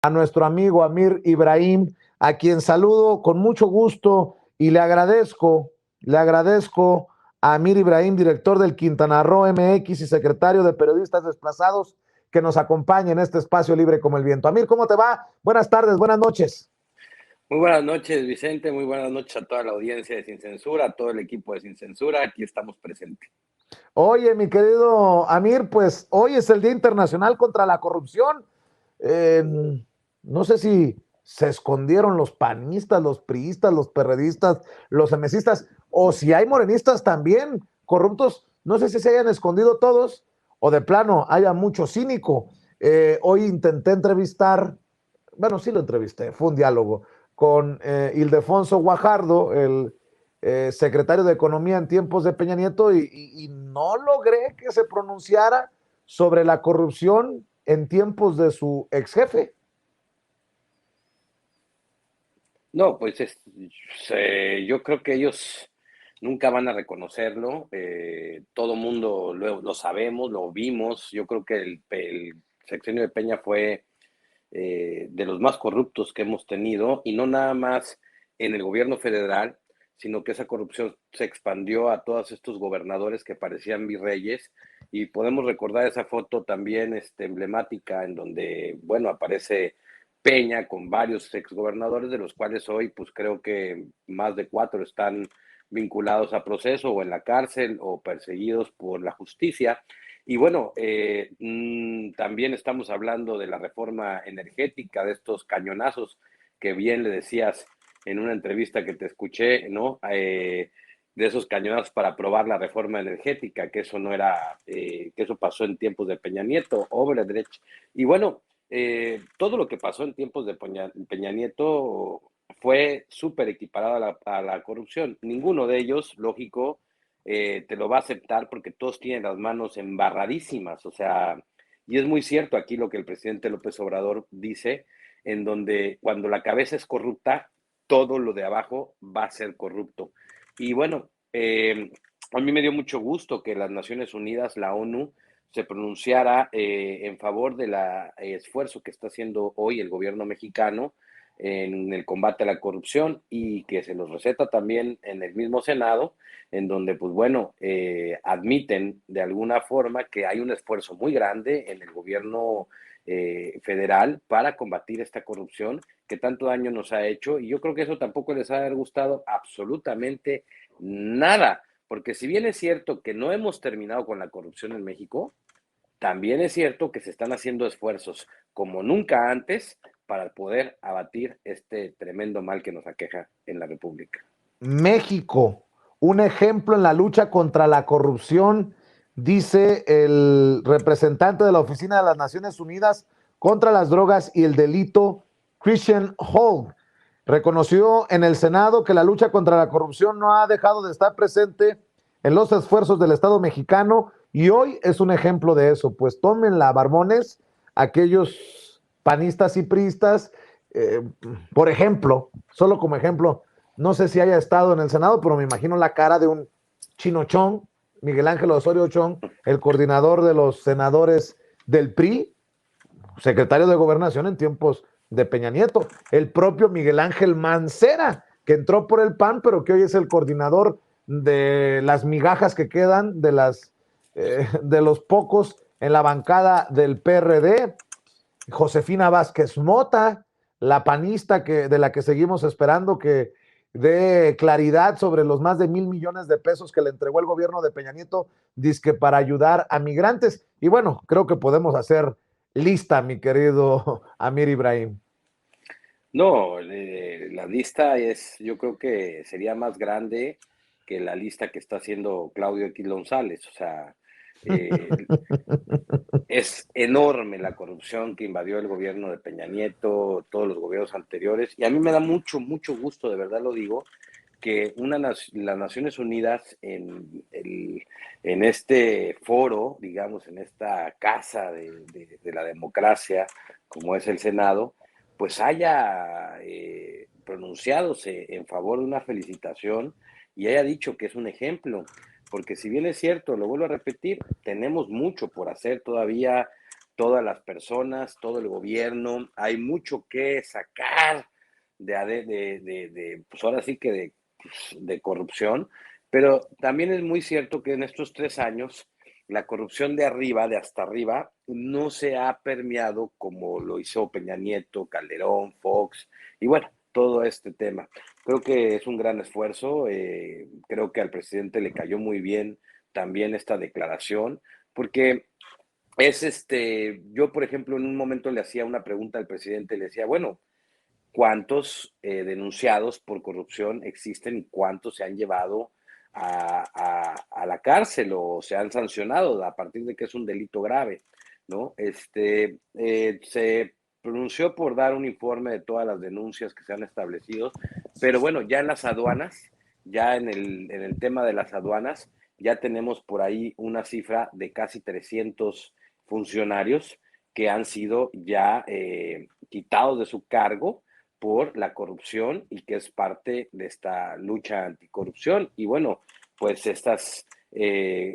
a nuestro amigo Amir Ibrahim, a quien saludo con mucho gusto y le agradezco a Amir Ibrahim, director del Quintana Roo MX y secretario de Periodistas Desplazados, que nos acompañe en este espacio libre como el viento. Amir, ¿cómo te va? Buenas tardes, buenas noches. Muy buenas noches, Vicente. Muy buenas noches a toda la audiencia de Sin Censura, a todo el equipo de Sin Censura. Aquí estamos presentes. Oye, mi querido Amir, pues hoy es el Día Internacional contra la Corrupción. Eh, no sé si se escondieron los panistas, los priistas, los perredistas, los emesistas, o si hay morenistas también corruptos. No sé si se hayan escondido todos o de plano haya mucho cínico. Hoy intenté entrevistar, bueno, sí lo entrevisté, fue un diálogo con Ildefonso Guajardo, el secretario de Economía en tiempos de Peña Nieto, y no logré que se pronunciara sobre la corrupción en tiempos de su ex jefe. No, pues yo creo que ellos nunca van a reconocerlo. Todo mundo lo sabemos, lo vimos. Yo creo que el sexenio de Peña fue de los más corruptos que hemos tenido, y no nada más en el gobierno federal, sino que esa corrupción se expandió a todos estos gobernadores que parecían virreyes. Y podemos recordar esa foto también emblemática en donde, bueno, aparece Peña con varios exgobernadores, de los cuales hoy pues creo que más de 4 están vinculados a proceso o en la cárcel o perseguidos por la justicia. Y bueno, también estamos hablando de la reforma energética, de estos cañonazos que bien le decías en una entrevista que te escuché, ¿no? De esos cañonazos para aprobar la reforma energética, que eso no era, que eso pasó en tiempos de Peña Nieto, Obredrecht. Y bueno, todo lo que pasó en tiempos de Peña Nieto fue súper equiparado a la corrupción. Ninguno de ellos, lógico, te lo va a aceptar porque todos tienen las manos embarradísimas, o sea, y es muy cierto aquí lo que el presidente López Obrador dice, en donde cuando la cabeza es corrupta, todo lo de abajo va a ser corrupto. Y bueno, a mí me dio mucho gusto que las Naciones Unidas, la ONU, se pronunciara en favor del esfuerzo que está haciendo hoy el gobierno mexicano en el combate a la corrupción, y que se los receta también en el mismo Senado, en donde, pues bueno, admiten de alguna forma que hay un esfuerzo muy grande en el gobierno federal para combatir esta corrupción que tanto daño nos ha hecho. Y yo creo que eso tampoco les ha de haber gustado absolutamente nada, porque si bien es cierto que no hemos terminado con la corrupción en México, también es cierto que se están haciendo esfuerzos como nunca antes para poder abatir este tremendo mal que nos aqueja en la República. México, un ejemplo en la lucha contra la corrupción, dice el representante de la Oficina de las Naciones Unidas contra las Drogas y el Delito, Christian Hall. Reconoció en el Senado que la lucha contra la corrupción no ha dejado de estar presente en los esfuerzos del Estado mexicano, y hoy es un ejemplo de eso. Pues tómenla, barbones, aquellos panistas y priistas, eh, por ejemplo, solo como ejemplo, no sé si haya estado en el Senado, pero me imagino la cara de un Chino Chong, Miguel Ángel Osorio Chong, el coordinador de los senadores del PRI, secretario de Gobernación en tiempos de Peña Nieto, el propio Miguel Ángel Mancera, que entró por el PAN, pero que hoy es el coordinador de las migajas que quedan de los pocos en la bancada del PRD, Josefina Vázquez Mota, la panista de la que seguimos esperando que dé claridad sobre los más de 1,000 millones de pesos que le entregó el gobierno de Peña Nieto, dizque para ayudar a migrantes. Y bueno, creo que podemos hacer lista, mi querido Amir Ibrahim. No, la lista yo creo que sería más grande que la lista que está haciendo Claudio X González. O sea, eh, es enorme la corrupción que invadió el gobierno de Peña Nieto, todos los gobiernos anteriores, y a mí me da mucho, mucho gusto, de verdad lo digo, que las Naciones Unidas en este foro, digamos, en esta casa de la democracia, como es el Senado, pues haya pronunciadose en favor de una felicitación y haya dicho que es un ejemplo, porque si bien es cierto, lo vuelvo a repetir, tenemos mucho por hacer todavía todas las personas, todo el gobierno. Hay mucho que sacar pues ahora sí que de corrupción, pero también es muy cierto que en estos 3 años la corrupción de arriba, de hasta arriba, no se ha permeado como lo hizo Peña Nieto, Calderón, Fox, y bueno, todo este tema. Creo que es un gran esfuerzo, creo que al presidente le cayó muy bien también esta declaración, porque yo por ejemplo en un momento le hacía una pregunta al presidente, le decía, bueno, ¿cuántos denunciados por corrupción existen y cuántos se han llevado a la cárcel o se han sancionado a partir de que es un delito grave? ¿No? Se pronunció por dar un informe de todas las denuncias que se han establecido, pero bueno, ya en las aduanas, ya en el tema de las aduanas, ya tenemos por ahí una cifra de casi 300 funcionarios que han sido ya quitados de su cargo por la corrupción y que es parte de esta lucha anticorrupción. Y bueno, pues estas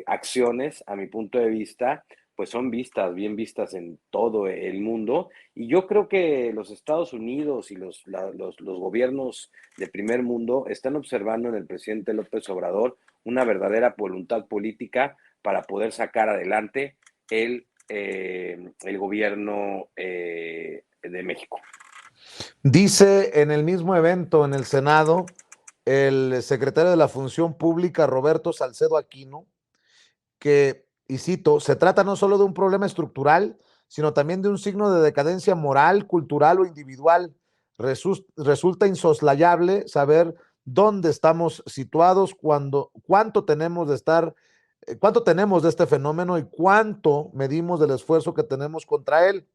acciones, a mi punto de vista, pues son bien vistas en todo el mundo. Y yo creo que los Estados Unidos y los gobiernos de primer mundo están observando en el presidente López Obrador una verdadera voluntad política para poder sacar adelante el gobierno de México. Dice en el mismo evento en el Senado el secretario de la Función Pública, Roberto Salcedo Aquino, que, y cito, se trata no solo de un problema estructural, sino también de un signo de decadencia moral, cultural o individual. Resulta insoslayable saber dónde estamos situados, cuánto tenemos de estar, cuánto tenemos de este fenómeno y cuánto medimos del esfuerzo que tenemos contra él.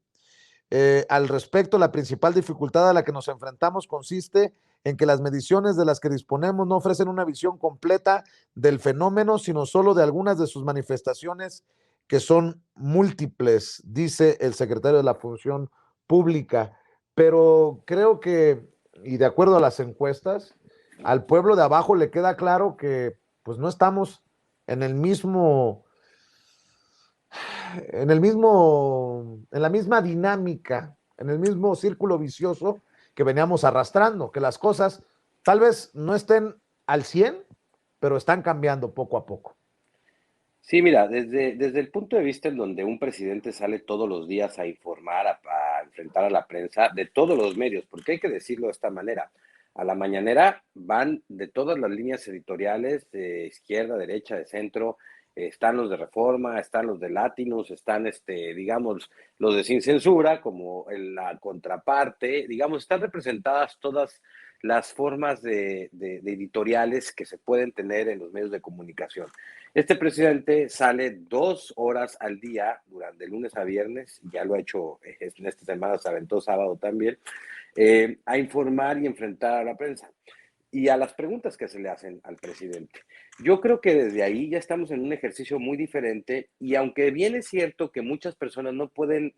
Al respecto, la principal dificultad a la que nos enfrentamos consiste en que las mediciones de las que disponemos no ofrecen una visión completa del fenómeno, sino solo de algunas de sus manifestaciones que son múltiples, dice el secretario de la Función Pública. Pero creo que, y de acuerdo a las encuestas, al pueblo de abajo le queda claro que pues no estamos en el mismo en la misma dinámica, en el mismo círculo vicioso que veníamos arrastrando, que las cosas tal vez no estén al 100, pero están cambiando poco a poco. Sí, mira, desde el punto de vista en donde un presidente sale todos los días a informar, a enfrentar a la prensa, de todos los medios, porque hay que decirlo de esta manera, a la mañanera van de todas las líneas editoriales, de izquierda, derecha, de centro, están los de Reforma, están los de Latinos, están, digamos, los de Sin Censura, como en la contraparte, digamos, están representadas todas las formas de editoriales que se pueden tener en los medios de comunicación. Este presidente sale 2 horas al día durante de lunes a viernes, ya lo ha hecho en esta semana, se aventó sábado también, a informar y enfrentar a la prensa y a las preguntas que se le hacen al presidente. Yo creo que desde ahí ya estamos en un ejercicio muy diferente y aunque bien es cierto que muchas personas no pueden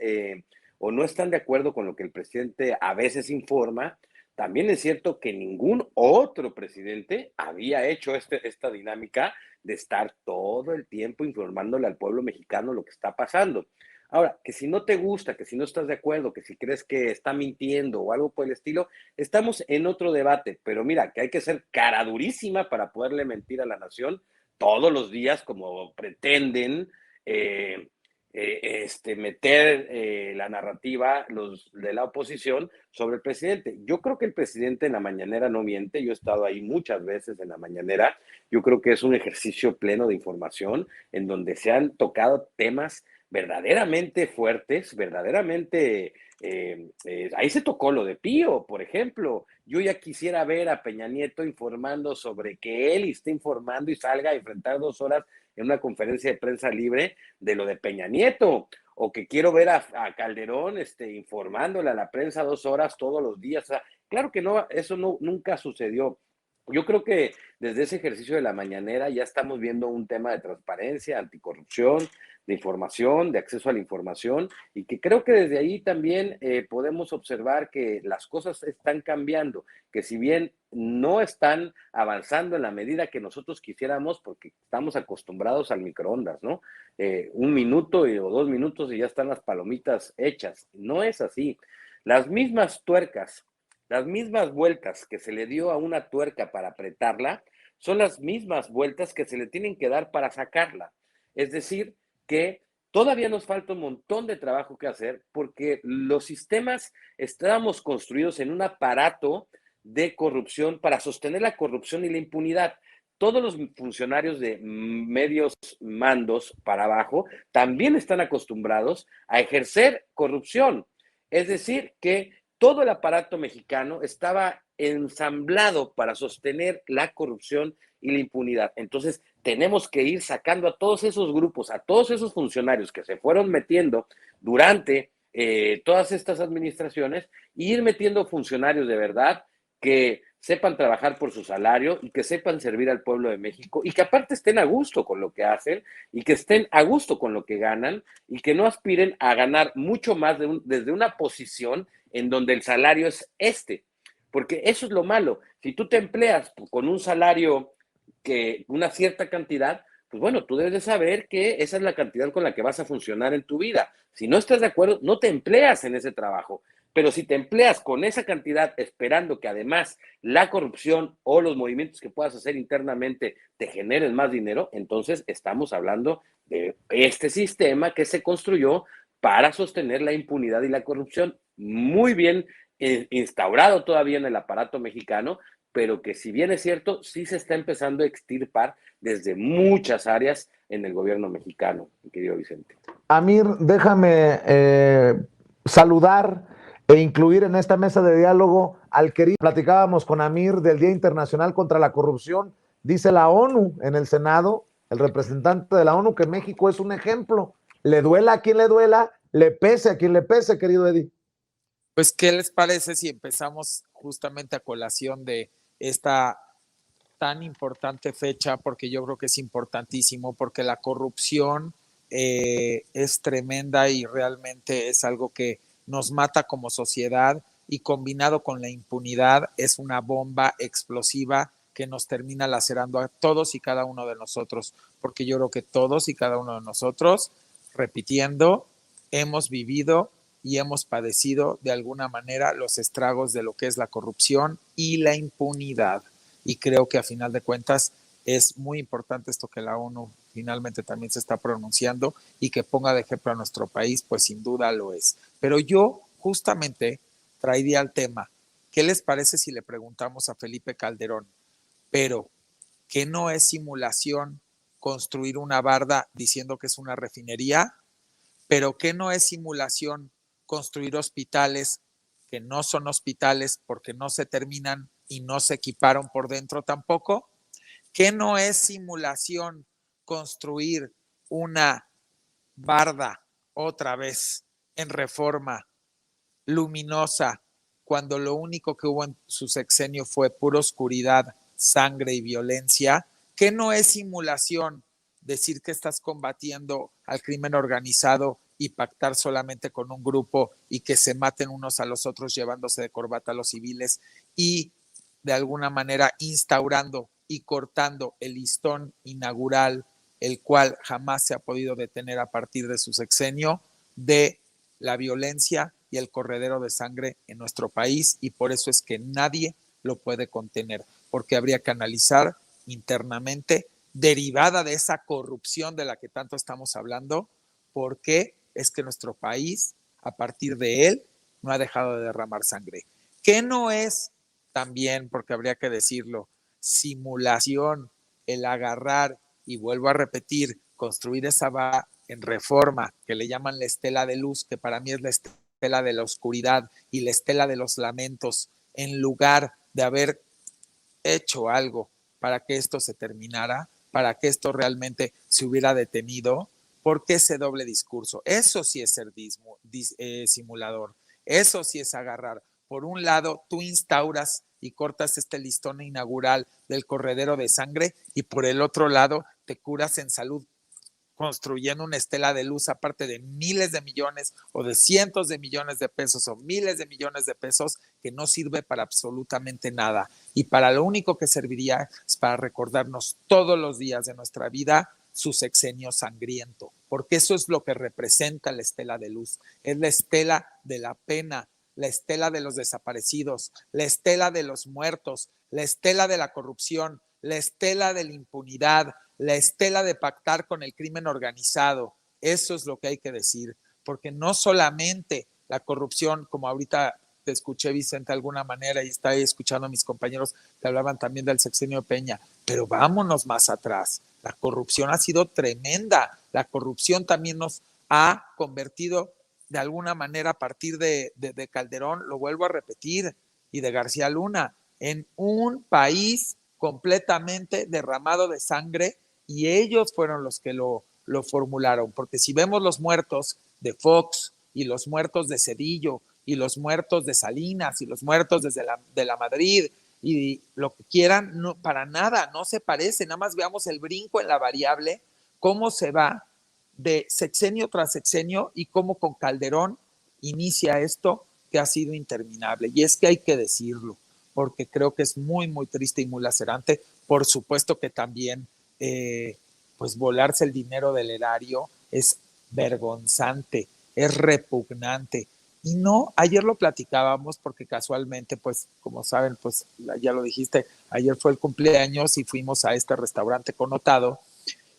o no están de acuerdo con lo que el presidente a veces informa, también es cierto que ningún otro presidente había hecho esta dinámica de estar todo el tiempo informándole al pueblo mexicano lo que está pasando. Ahora, que si no te gusta, que si no estás de acuerdo, que si crees que está mintiendo o algo por el estilo, estamos en otro debate, pero mira, que hay que ser cara durísima para poderle mentir a la nación todos los días como pretenden eh, meter la narrativa los de la oposición sobre el presidente. Yo creo que el presidente en la mañanera no miente, yo he estado ahí muchas veces en la mañanera, yo creo que es un ejercicio pleno de información en donde se han tocado temas verdaderamente fuertes, verdaderamente ahí se tocó lo de Pío, por ejemplo. Yo ya quisiera ver a Peña Nieto informando sobre que él esté informando y salga a enfrentar 2 horas en una conferencia de prensa libre de lo de Peña Nieto. O que quiero ver a Calderón informándole a la prensa 2 horas todos los días. O sea, claro que no, eso no, nunca sucedió. Yo creo que desde ese ejercicio de la mañanera ya estamos viendo un tema de transparencia, anticorrupción, de información, de acceso a la información, y que creo que desde ahí también podemos observar que las cosas están cambiando, que si bien no están avanzando en la medida que nosotros quisiéramos, porque estamos acostumbrados al microondas, ¿no? 1 minuto o 2 minutos y ya están las palomitas hechas. No es así. Las mismas tuercas, las mismas vueltas que se le dio a una tuerca para apretarla, son las mismas vueltas que se le tienen que dar para sacarla. Es decir, que todavía nos falta un montón de trabajo que hacer porque los sistemas estábamos construidos en un aparato de corrupción para sostener la corrupción y la impunidad. Todos los funcionarios de medios mandos para abajo también están acostumbrados a ejercer corrupción. Es decir, que todo el aparato mexicano estaba ensamblado para sostener la corrupción y la impunidad. Entonces, tenemos que ir sacando a todos esos grupos, a todos esos funcionarios que se fueron metiendo durante todas estas administraciones, e ir metiendo funcionarios de verdad que sepan trabajar por su salario y que sepan servir al pueblo de México y que aparte estén a gusto con lo que hacen y que estén a gusto con lo que ganan y que no aspiren a ganar mucho más desde una posición en donde el salario es porque eso es lo malo. Si tú te empleas con un salario que una cierta cantidad, pues bueno, tú debes de saber que esa es la cantidad con la que vas a funcionar en tu vida. Si no estás de acuerdo, no te empleas en ese trabajo. Pero si te empleas con esa cantidad esperando que además la corrupción o los movimientos que puedas hacer internamente te generen más dinero, entonces estamos hablando de este sistema que se construyó para sostener la impunidad y la corrupción, muy bien instaurado todavía en el aparato mexicano, pero que si bien es cierto, sí se está empezando a extirpar desde muchas áreas en el gobierno mexicano, mi querido Vicente. Amir, déjame saludar e incluir en esta mesa de diálogo al querido. Platicábamos con Amir del Día Internacional contra la Corrupción. Dice la ONU en el Senado, el representante de la ONU, que México es un ejemplo. Le duela a quien le duela, le pese a quien le pese, querido Eddie. Pues, ¿qué les parece si empezamos justamente a colación de esta tan importante fecha? Porque yo creo que es importantísimo, porque la corrupción es tremenda y realmente es algo que nos mata como sociedad, y combinado con la impunidad es una bomba explosiva que nos termina lacerando a todos y cada uno de nosotros, porque yo creo que todos y cada uno de nosotros, repitiendo, hemos vivido y hemos padecido de alguna manera los estragos de lo que es la corrupción y la impunidad. Y creo que a final de cuentas es muy importante esto que la ONU finalmente también se está pronunciando, y que ponga de ejemplo a nuestro país, pues sin duda lo es. Pero yo justamente traería el tema, ¿qué les parece si le preguntamos a Felipe Calderón, pero que no es simulación construir una barda diciendo que es una refinería? Pero ¿qué no es simulación construir hospitales que no son hospitales porque no se terminan y no se equiparon por dentro tampoco? ¿Qué no es simulación construir una barda otra vez en Reforma luminosa cuando lo único que hubo en su sexenio fue pura oscuridad, sangre y violencia? ¿Qué no es simulación decir que estás combatiendo al crimen organizado y pactar solamente con un grupo y que se maten unos a los otros llevándose de corbata a los civiles, y de alguna manera instaurando y cortando el listón inaugural, el cual jamás se ha podido detener a partir de su sexenio, de la violencia y el corredero de sangre en nuestro país? Y por eso es que nadie lo puede contener, porque habría que analizar internamente, derivada de esa corrupción de la que tanto estamos hablando, por qué es que nuestro país, a partir de él, no ha dejado de derramar sangre. ¿Qué no es también, porque habría que decirlo, simulación el agarrar, y vuelvo a repetir, construir esa barra en Reforma, que le llaman la estela de luz, que para mí es la estela de la oscuridad y la estela de los lamentos, en lugar de haber hecho algo para que esto se terminara, para que esto realmente se hubiera detenido? ¿Por qué ese doble discurso? Eso sí es ser simulador, eso sí es agarrar. Por un lado, tú instauras y cortas este listón inaugural del corredero de sangre, y por el otro lado, te curas en salud construyendo una estela de luz aparte de miles de millones o de cientos de millones de pesos o miles de millones de pesos que no sirve para absolutamente nada y para lo único que serviría es para recordarnos todos los días de nuestra vida su sexenio sangriento, porque eso es lo que representa la estela de luz, es la estela de la pena, la estela de los desaparecidos, la estela de los muertos, la estela de la corrupción, la estela de la impunidad, la estela de pactar con el crimen organizado. Eso es lo que hay que decir, porque no solamente la corrupción, como ahorita te escuché, Vicente, de alguna manera, y estaba escuchando a mis compañeros que hablaban también del sexenio de Peña, pero vámonos más atrás. La corrupción ha sido tremenda. La corrupción también nos ha convertido de alguna manera a partir de Calderón, lo vuelvo a repetir, y de García Luna, en un país completamente derramado de sangre, y ellos fueron los que lo formularon, porque si vemos los muertos de Fox y los muertos de Cedillo y los muertos de Salinas y los muertos de la Madrid y lo que quieran, no, para nada, no se parece, nada más veamos el brinco en la variable, cómo se va de sexenio tras sexenio y cómo con Calderón inicia esto que ha sido interminable. Y es que hay que decirlo, porque creo que es muy, muy triste y muy lacerante. Por supuesto que también, pues volarse el dinero del erario es vergonzante, es repugnante. Y no, ayer lo platicábamos porque casualmente, pues como saben, pues ya lo dijiste, ayer fue el cumpleaños y fuimos a este restaurante connotado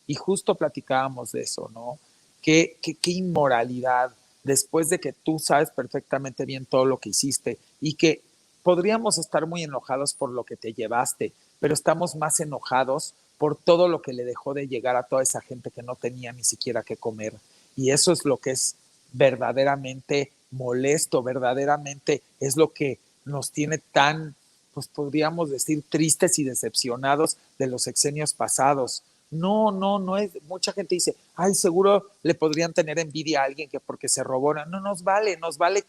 y justo platicábamos de eso, ¿no? Qué inmoralidad, después de que tú sabes perfectamente bien todo lo que hiciste y que podríamos estar muy enojados por lo que te llevaste, pero estamos más enojados por todo lo que le dejó de llegar a toda esa gente que no tenía ni siquiera que comer. Y eso es lo que es verdaderamente molesto, verdaderamente es lo que nos tiene tan, pues podríamos decir, tristes y decepcionados de los sexenios pasados. No es, mucha gente dice, ay, seguro le podrían tener envidia a alguien que porque se robó. No nos vale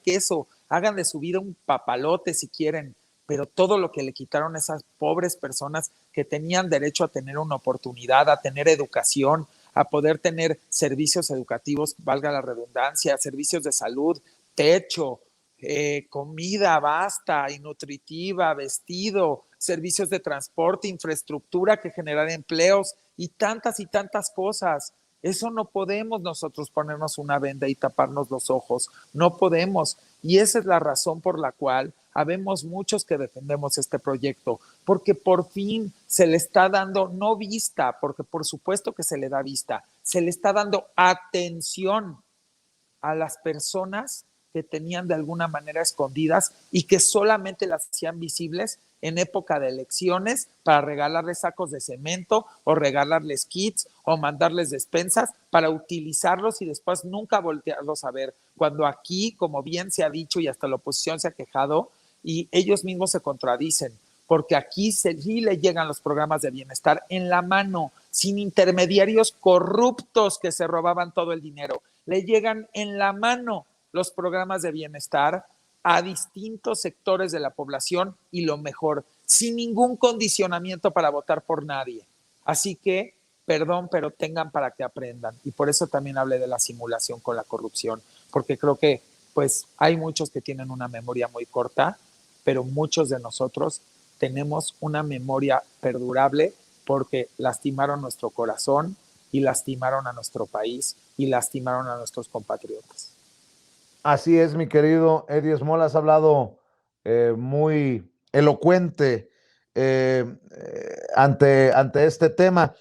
queso, hagan de su vida un papalote si quieren, pero todo lo que le quitaron a esas pobres personas que tenían derecho a tener una oportunidad, a tener educación, a poder tener servicios educativos, valga la redundancia, servicios de salud, techo, comida basta y nutritiva, vestido, servicios de transporte, infraestructura que generan empleos y tantas cosas. Eso no podemos nosotros ponernos una venda y taparnos los ojos, no podemos. Y esa es la razón por la cual habemos muchos que defendemos este proyecto, porque por fin se le está dando, no vista, porque por supuesto que se le da vista, se le está dando atención a las personas que tenían de alguna manera escondidas y que solamente las hacían visibles en época de elecciones para regalarles sacos de cemento o regalarles kits o mandarles despensas para utilizarlos y después nunca voltearlos a ver. Cuando aquí, como bien se ha dicho y hasta la oposición se ha quejado, y ellos mismos se contradicen, porque aquí sí le llegan los programas de bienestar en la mano, sin intermediarios corruptos que se robaban todo el dinero. Le llegan en la mano los programas de bienestar a distintos sectores de la población y lo mejor, sin ningún condicionamiento para votar por nadie. Así que, perdón, pero tengan para que aprendan. Y por eso también hablé de la simulación con la corrupción, porque creo que pues hay muchos que tienen una memoria muy corta, pero muchos de nosotros tenemos una memoria perdurable porque lastimaron nuestro corazón y lastimaron a nuestro país y lastimaron a nuestros compatriotas. Así es, mi querido Eddie Small, has hablado muy elocuente ante este tema.